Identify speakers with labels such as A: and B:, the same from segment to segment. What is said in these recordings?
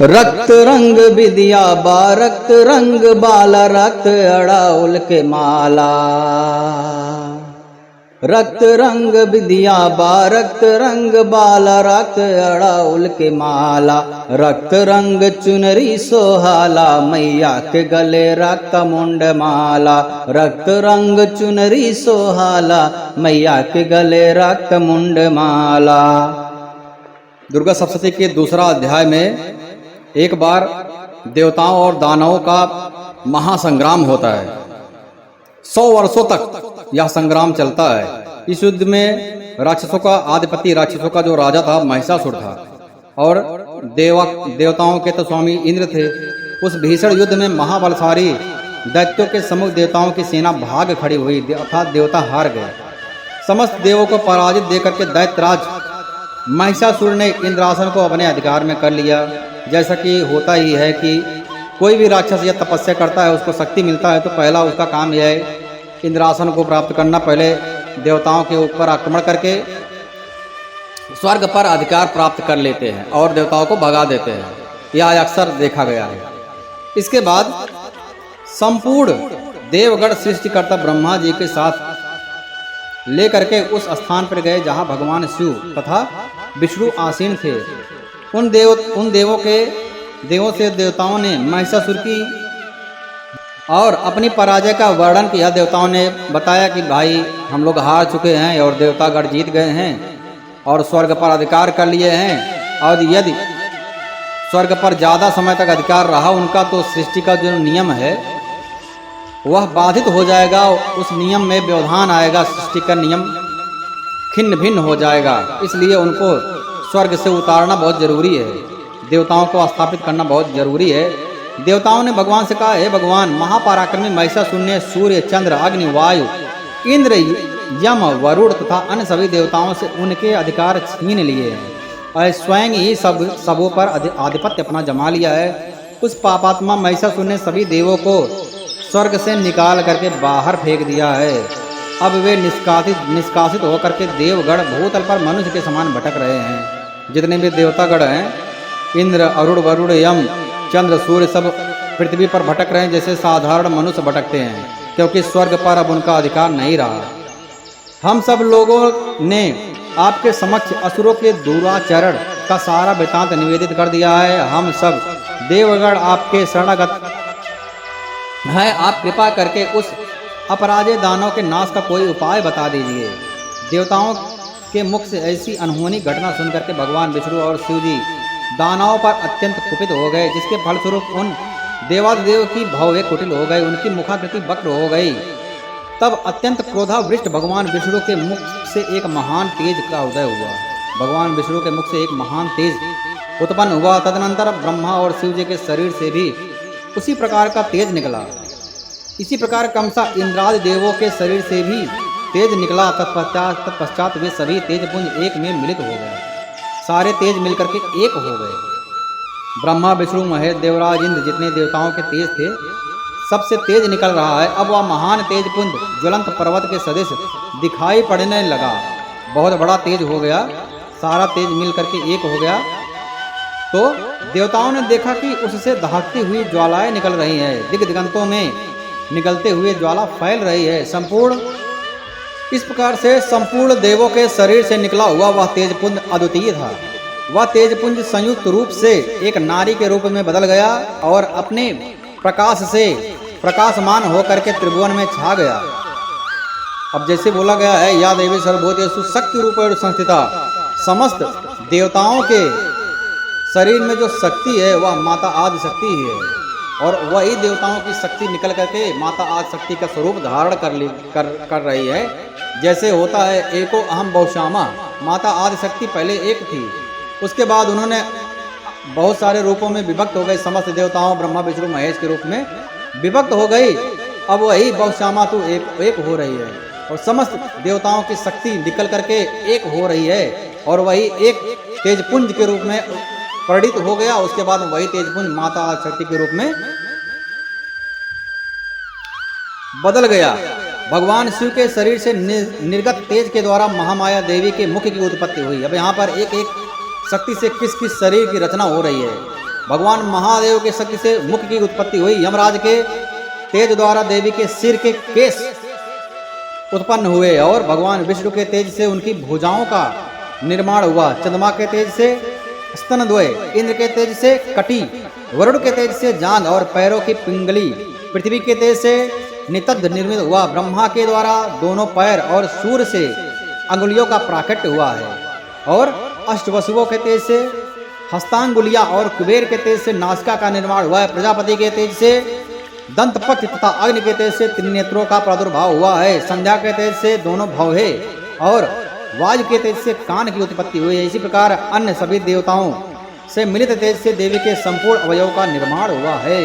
A: रक्त रंग विद्या बा रक्त रंग बाला रक्त अड़ाउल के माला। रक्त रंग विद्या बा रक्त रंग बाला रक्त अड़ाउल के माला। रक्त रंग चुनरी सोहाला मैया के गले रक्त मुंड माला। रक्त रंग चुनरी सोहाला मैया के गले रक्त मुंड माला। दुर्गा सप्तशती के दूसरा अध्याय में एक बार देवताओं और दानवों का महासंग्राम होता है। 100 वर्षों तक यह संग्राम चलता है। इस युद्ध में राक्षसों का आधिपति, राक्षसों का जो राजा था महिषासुर था, और देवताओं के तो स्वामी इंद्र थे। उस भीषण युद्ध में महाबलशाली दैत्यों के सम्मुख देवताओं की सेना भाग खड़ी हुई, अर्थात देवता हार गए। समस्त देवों को पराजित देकर के दैत्यराज महिषासुर ने इंद्रासन को अपने अधिकार में कर लिया। जैसा कि होता ही है कि कोई भी राक्षस या तपस्या करता है, उसको शक्ति मिलता है, तो पहला उसका काम यह है इंद्रासन को प्राप्त करना। पहले देवताओं के ऊपर आक्रमण करके स्वर्ग पर अधिकार प्राप्त कर लेते हैं और देवताओं को भगा देते हैं। यह अक्सर देखा गया है। इसके बाद संपूर्ण देवगण सृष्टिकर्ता ब्रह्मा जी के साथ लेकर के उस स्थान पर गए जहां भगवान शिव तथा विष्णु आसीन थे। उन देवों से देवताओं ने महिषासुर की और अपनी पराजय का वर्णन किया। देवताओं ने बताया कि भाई हम लोग हार चुके हैं और देवतागण जीत गए हैं और स्वर्ग पर अधिकार कर लिए हैं, और यदि स्वर्ग पर ज़्यादा समय तक अधिकार रहा उनका, तो सृष्टि का जो नियम है वह बाधित हो जाएगा। उस नियम में व्यवधान आएगा, सृष्टि का नियम खिन्न भिन्न हो जाएगा। इसलिए उनको स्वर्ग से उतारना बहुत जरूरी है, देवताओं को स्थापित करना बहुत जरूरी है। देवताओं ने भगवान से कहा, हे भगवान, महापराक्रमी महिषासुर ने सूर्य, चंद्र, अग्नि, वायु, इंद्र, यम, वरुण तथा अन्य सभी देवताओं से उनके अधिकार छीन लिए हैं और स्वयं ही सबों पर आधिपत्य अपना जमा लिया है। उस पापात्मा महिषासुर ने सभी देवों को स्वर्ग से निकाल करके बाहर फेंक दिया है। अब वे निष्कासित होकर के देवगण भूतल पर मनुष्य के समान भटक रहे हैं। जितने भी देवतागण हैं, इंद्र, अरुण, वरुण, यम, चंद्र, सूर्य, सब पृथ्वी पर भटक रहे हैं जैसे साधारण मनुष्य भटकते हैं, क्योंकि स्वर्ग पर अब उनका अधिकार नहीं रहा। हम सब लोगों ने आपके समक्ष असुरों के दुराचरण का सारा वृत्तांत निवेदित कर दिया है। हम सब देवगण आपके शरणागत हैं। आप कृपा करके उस अपराजय दानव के नाश का कोई उपाय बता दीजिए। देवताओं के मुख से ऐसी अनहोनी घटना सुनकर के भगवान विष्णु और शिव जी दानवों पर अत्यंत कुपित हो गए, जिसके फलस्वरूप उन देवादिदेव की भव्य कुटिल हो गई, उनकी मुखाकृति वक्र हो गई। तब अत्यंत क्रोधावृष्ट भगवान विष्णु के मुख से एक महान तेज का उदय हुआ। भगवान विष्णु के मुख से एक महान तेज उत्पन्न हुआ। तदनंतर ब्रह्मा और शिव जी के शरीर से भी उसी प्रकार का तेज निकला। इसी प्रकार क्रमशः इंद्रादि देवों के शरीर से भी तेज निकला। तत्पश्चात वे सभी तेजपुंज एक में मिलित हो गए। सारे तेज मिलकर के एक हो गए। ब्रह्मा, विष्णु, महेश, देवराज, इंद्र जितने देवताओं के तेज थे, सबसे तेज निकल रहा है। अब वह महान तेजपुंज ज्वलंत पर्वत के सदृश दिखाई पड़ने लगा। बहुत बड़ा तेज हो गया, सारा तेज मिल करके एक हो गया। तो देवताओं ने देखा कि उससे दहकती हुई ज्वालाएं निकल रही हैं, दिग दिगंतों में निकलते हुए ज्वाला फैल रही है। इस प्रकार से संपूर्ण देवों के शरीर से निकला हुआ वह तेजपुंज अद्वितीय था। वह तेजपुंज संयुक्त रूप से एक नारी के रूप में बदल गया और अपने प्रकाश से प्रकाशमान होकर के त्रिभुवन में छा गया। अब जैसे बोला गया है, या देवी सर्वभूतेषु शक्ति रूपेण संस्थिता, समस्त देवताओं के शरीर में जो शक्ति है वह माता आदि शक्ति ही है, और वही देवताओं की शक्ति निकल करके माता आदि शक्ति का स्वरूप धारण कर रही है। जैसे होता है एको अहम बहुश्यामा, माता आदि शक्ति पहले एक थी, उसके बाद उन्होंने बहुत सारे रूपों में विभक्त हो गई। समस्त देवताओं ब्रह्मा, विष्णु, महेश के रूप में विभक्त हो गई। अब वही बहुश्यामा तो एक हो रही है और समस्त देवताओं की शक्ति निकल करके एक हो रही है, और वही एक तेजपुंज के रूप में परिणित हो गया। उसके बाद वही तेजपुंज माता आदि शक्ति के रूप में बदल गया। भगवान शिव के शरीर से निर्गत तेज के द्वारा महामाया देवी के मुख की उत्पत्ति हुई। अब यहाँ पर एक एक शक्ति से किस किस शरीर की रचना हो रही है। भगवान महादेव के शक्ति से मुख की उत्पत्ति हुई। यमराज के तेज द्वारा देवी के सिर के केस उत्पन्न हुए और भगवान विष्णु के तेज से उनकी भुजाओं का निर्माण हुआ। चंद्रमा के तेज से स्तनद्वय, इंद्र के तेज से कटी, वरुण के तेज से जांघ और पैरों की पिंगली, पृथ्वी के तेज से नितद्ध निर्मित हुआ। ब्रह्मा के द्वारा दोनों पैर और सूर्य से अंगुलियों का प्राकट्य हुआ है और अष्टवसुओं के तेज से हस्तांगुलियां और कुबेर के तेज से नासिका का निर्माण हुआ है। प्रजापति के तेज से दंतपक्ष तथा अग्नि के तेज से त्रिनेत्रों का प्रादुर्भाव हुआ है। संध्या के तेज से दोनों भौहे और वायु के तेज से कान की उत्पत्ति हुई है। इसी प्रकार अन्य सभी देवताओं से मिलित तेज से देवी के संपूर्ण अवयव का निर्माण हुआ है।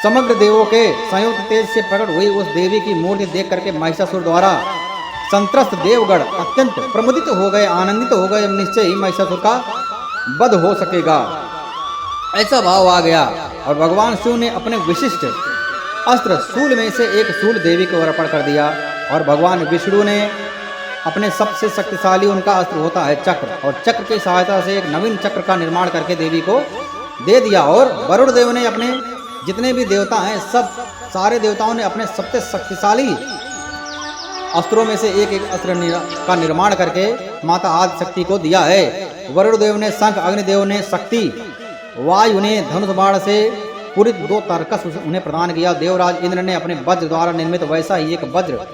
A: समग्र देवों के संयुक्त तेज से प्रकट हुई उस देवी की मूर्ति देख करके महिषासुर द्वारा संत्रस्त देवगण अत्यंत प्रमुदित हो गए, आनंदित हो गए। निश्चय ही महिषासुर का वध हो सकेगा, ऐसा भाव आ गया और भगवान शिव ने अपने विशिष्ट अस्त्र शूल में से एक शूल देवी को अर्पण कर दिया और भगवान विष्णु ने अपने सबसे शक्तिशाली उनका अस्त्र होता है चक्र, और चक्र की सहायता से एक नवीन चक्र का निर्माण करके देवी को दे दिया। और वरुण देव ने अपने जितने भी देवता हैं सारे देवताओं ने अपने सबसे शक्तिशाली अस्त्रों में से एक अस्त्र का निर्माण करके माता आदि शक्ति को दिया है। वरुण देव ने शंख, अग्निदेव ने शक्ति, वायु ने धनुष बाण से पूरित 2 तरकस उन्हें प्रदान किया। देवराज इंद्र ने अपने वज्र द्वारा निर्मित वैसा ही एक वज्र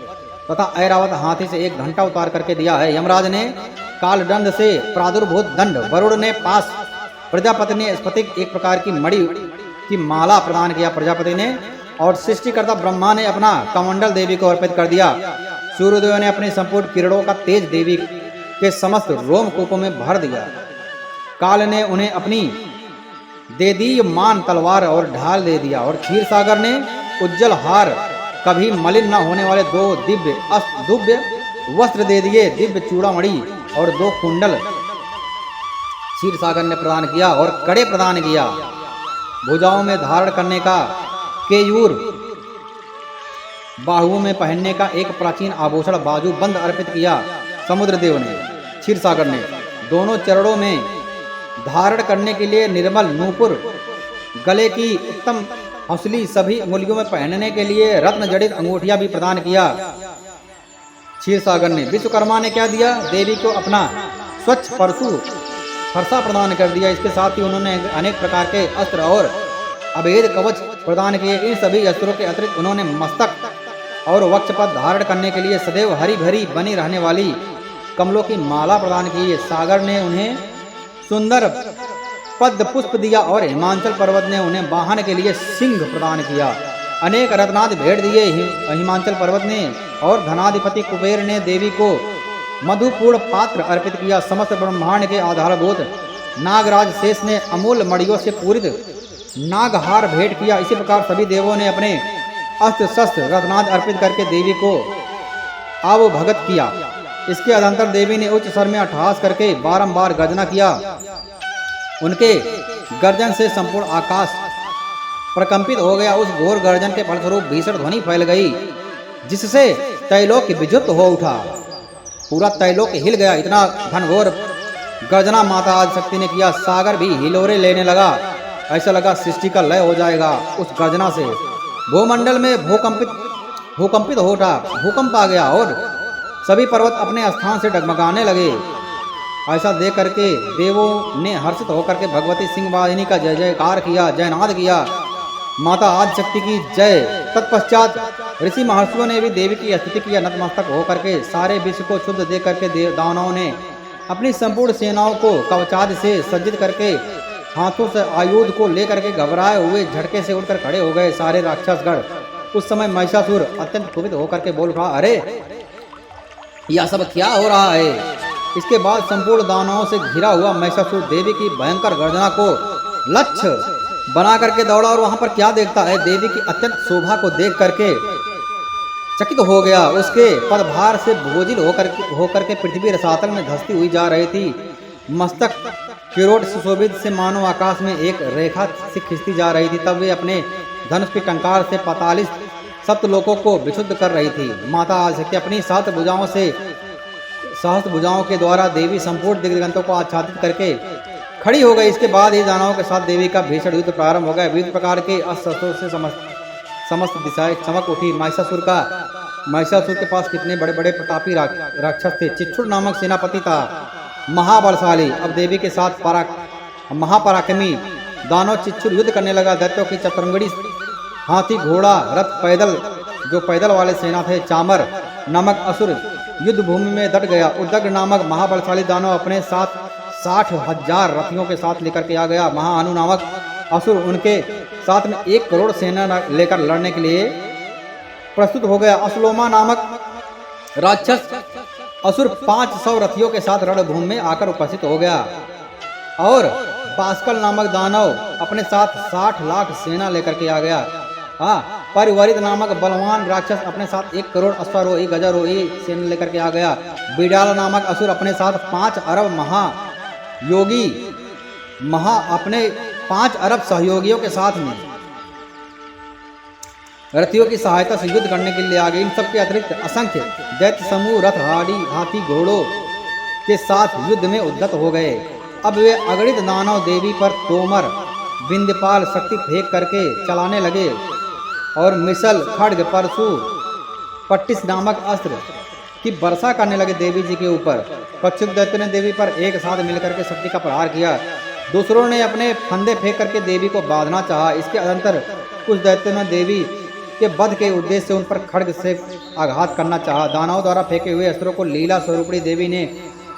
A: तथा ऐरावत हाथी से एक घंटा उतार करके दिया है। यमराज ने कालदंड से प्रादुर्भूत दंड, वरुण ने पास, प्रजापति ने स्फटिक एक प्रकार की मणि की माला प्रदान किया प्रजापति ने, और सृष्टिकर्ता ब्रह्मा ने अपना कमंडल देवी को अर्पित कर दिया। सूर्यदेव ने अपने संपूर्ण किरणों का तेज देवी के समस्त रोमकूपों में भर दिया। काल ने उन्हें अपनी देदीयमान तलवार और ढाल दे दिया और क्षीर सागर ने उज्जवल हार, कभी मलिन न होने वाले 2 दिव्य वस्त्र दे दिए। दिव्य चूड़ामणि और 2 कुंडल क्षीर सागर ने प्रदान किया और कड़े प्रदान किया। भुजाओं में धारण करने का केयूर, बाहुओं में पहनने का एक प्राचीन आभूषण बाजू बंद अर्पित किया समुद्र देव ने, क्षीर सागर ने। दोनों चरणों में धारण करने के लिए निर्मल नूपुर, गले की उत्तम हौसली, सभी अंगुलियों में पहनने के लिए रत्न जड़ित अंगूठियां भी प्रदान किया क्षीर सागर ने। विश्वकर्मा ने क्या दिया? देवी को अपना स्वच्छ फरसा प्रदान कर दिया। इसके साथ ही उन्होंने अनेक प्रकार के अस्त्र और अभेद कवच प्रदान किए। इन सभी अस्त्रों के अतिरिक्त उन्होंने मस्तक और वक्ष पर धारण करने के लिए सदैव हरी भरी बनी रहने वाली कमलों की माला प्रदान की। सागर ने उन्हें सुंदर पद्म पुष्प दिया और हिमाचल पर्वत ने उन्हें वाहन के लिए सिंह प्रदान किया। अनेक रत्नादि भेंट दिए हिमाचल पर्वत ने, और धनाधिपति कुबेर ने देवी को मधुपूर्ण पात्र अर्पित किया। समस्त ब्रह्मांड के आधारभूत नागराज शेष ने अमूल्य मणियों से पूरित नागहार भेंट किया। इसी प्रकार सभी देवों ने अपने अस्त्र शस्त्र रत्नादि अर्पित करके देवी को आवभगत किया। इसके अनंतर देवी ने उच्च स्वर में अट्टहास करके बारंबार गर्जना किया। उनके गर्जन से संपूर्ण आकाश प्रकंपित हो गया। उस घोर गर्जन के फलस्वरूप भीषण ध्वनि फैल गई, जिससे तैलोक विद्युत हो उठा। पूरा तैलोक हिल गया। इतना घनघोर गर्जना माता आदिशक्ति ने किया। सागर भी हिलोरे लेने लगा। ऐसा लगा सृष्टि का लय हो जाएगा उस गर्जना से। भूमंडल में भूकंपित हो उठा, भूकंप आ गया और सभी पर्वत अपने स्थान से डगमगाने लगे। ऐसा देख करके देवों ने हर्षित होकर के भगवती सिंहवाहिनी का जय जयकार किया, जयनाद किया, माता आदिशक्ति की जय। तत्पश्चात ऋषि महर्षियों ने भी देवी की स्तुति किया। नतमस्तक होकर के सारे विश्व को शुद्ध देख करके दानवों ने अपनी संपूर्ण सेनाओं को कवचादि से सज्जित करके हाथों से आयुध को लेकर के घबराए हुए झटके से उठकर खड़े हो गए सारे राक्षसगण। उस समय महिषासुर अत्यंत कुपित होकर के बोल उठा, अरे यह सब क्या हो रहा है? इसके बाद संपूर्ण दानवों से घिरा हुआ महिषासुर देवी की भयंकर गर्जना को लक्ष्य बना करके दौड़ा और वहां पर क्या देखता है? देवी की अत्यंत शोभा को देख करके चकित हो गया। उसके पदभार से भोजिल होकर के पृथ्वी रसातल में धंसती हुई जा रही थी। मस्तक किरोट सुशोभित से मानो आकाश में एक रेखा से खिंचती जा रही थी। तब वे अपने धनुष की टंकार से 45 सप्तलोकों को विशुद्ध कर रही थी। माता आदिशक्ति अपनी सहस्त्र भुजाओं के द्वारा देवी संपूर्ण दिग्गंतों को आच्छादित करके खड़ी हो गई। इसके बाद ही दानवों के साथ देवी का भीषण युद्ध प्रारंभ हो गया। विविध प्रकार के अस्त्र शस्त्रों से समस्त दिशाएं चमक उठी। महिषासुर के पास कितने बड़े बड़े प्रतापी राक्षस थे। चिच्छुर नामक सेनापति था, महाबलशाली। अब देवी के साथ महापराक्रमी दानव चिच्छुर युद्ध करने लगा। दैत्यों की चतुरंगड़ी, हाथी, घोड़ा, रथ, पैदल वाले सेना थे। चामर नामक असुर युद्ध भूमि में डट गया। उदग्र नामक महाबलशाली दानव अपने साथ 60,000 रथियों के साथ लेकर के आ गया। महाअनु नामक असुर उनके साथ में 1 करोड़ सेना लेकर लड़ने के लिए प्रस्तुत हो गया। असलोमा नामक राक्षस असुर 500 रथियों के साथ रणभूमि में आकर उपस्थित हो गया। और पास्कल नामक दानव अपने साथ 60 लाख सेना लेकर के आ गया। परिवरित नामक बलवान राक्षस अपने साथ 1 करोड़ अश्वारोही गजारोही सेना लेकर के आ गया। बिडाल नामक असुर अपने साथ 5 अरब अपने 5 अरब सहयोगियों के साथ में रथियों की सहायता से युद्ध करने के लिए आ गए। इन सबके अतिरिक्त असंख्य दैत्य समूह रथ, हाथी, घोड़ों के साथ युद्ध में उद्यत हो गए। अब वे अगणित दानव देवी पर तोमर, बिंदपाल शक्ति फेंक करके चलाने लगे और मिसल, खड्ग, परशु, पट्टिस नामक अस्त्र की वर्षा करने लगे देवी जी के ऊपर। कच्छुप दैत्य ने देवी पर एक साथ मिलकर के शक्ति का प्रहार किया। दूसरों ने अपने फंदे फेंक करके देवी को बांधना चाहा। इसके अनंतर कुछ दैत्यों ने देवी के वध के उद्देश्य से उन पर खड्ग से आघात करना चाहा। दानवों द्वारा फेंके हुए अस्त्रों को लीला स्वरूपणी देवी ने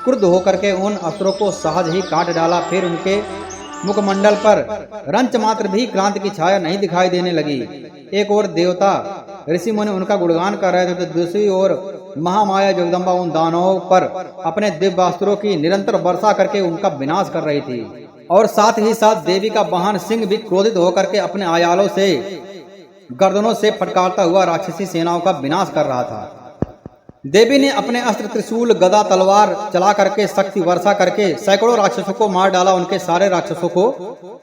A: क्रुद्ध होकर के उन अस्त्रों को सहज ही काट डाला। फिर उनके मुखमंडल पर रंच मात्र भी क्रांति की छाया नहीं दिखाई देने लगी। एक ओर देवता ऋषि मुनि उनका गुणगान कर रहे थे, तो दूसरी ओर महामाया जगदम्बा उन दानवों पर अपने दिव्यास्त्रों की निरंतर वर्षा करके उनका विनाश कर रही थी। और साथ ही साथ देवी का वाहन सिंह भी क्रोधित होकर के अपने आयालों से गर्दनों से फटकारता हुआ राक्षसी सेनाओं का विनाश कर रहा था। देवी ने अपने अस्त्र, त्रिशूल, गदा, तलवार चला करके शक्ति वर्षा करके सैकड़ों राक्षसों को मार डाला। उनके सारे राक्षसों को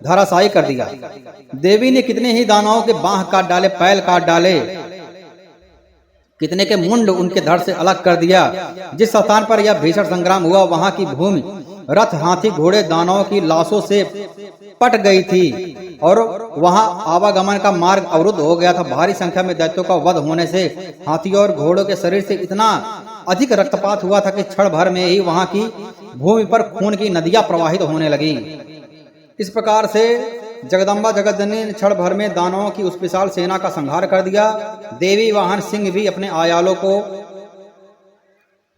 A: धराशायी कर दिया। देवी ने कितने ही दानवों के बांह काट डाले, पैल काट डाले, कितने के मुंड उनके धड़ से अलग कर दिया। जिस स्थान पर यह भीषण संग्राम हुआ वहां की भूमि रथ, हाथी, घोड़े दानवों की लाशों से पट गई थी और वहां आवागमन का मार्ग अवरुद्ध हो गया था। भारी संख्या में दैत्यों का वध होने से हाथियों और घोड़ों के शरीर से इतना अधिक रक्तपात हुआ था कि क्षण भर में ही वहां की भूमि पर खून की नदियां प्रवाहित होने लगी। इस प्रकार से जगदम्बा जगतजननी ने क्षण भर में दानवों की उस विशाल सेना का संहार कर दिया। देवी वाहन सिंह भी अपने आयालों को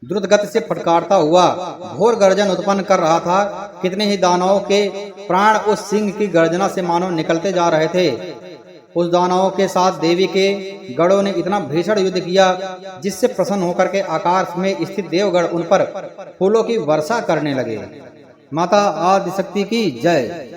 A: द्रुत गति से फटकारता हुआ घोर गर्जन उत्पन्न कर रहा था। कितने ही दानवों के प्राण उस सिंह की गर्जना से मानो निकलते जा रहे थे। उस दानवों के साथ देवी के गढ़ों ने इतना भीषण युद्ध किया जिससे प्रसन्न होकर के आकाश में स्थित देवगढ़ उन पर फूलों की वर्षा करने लगे। माता आदिशक्ति की जय।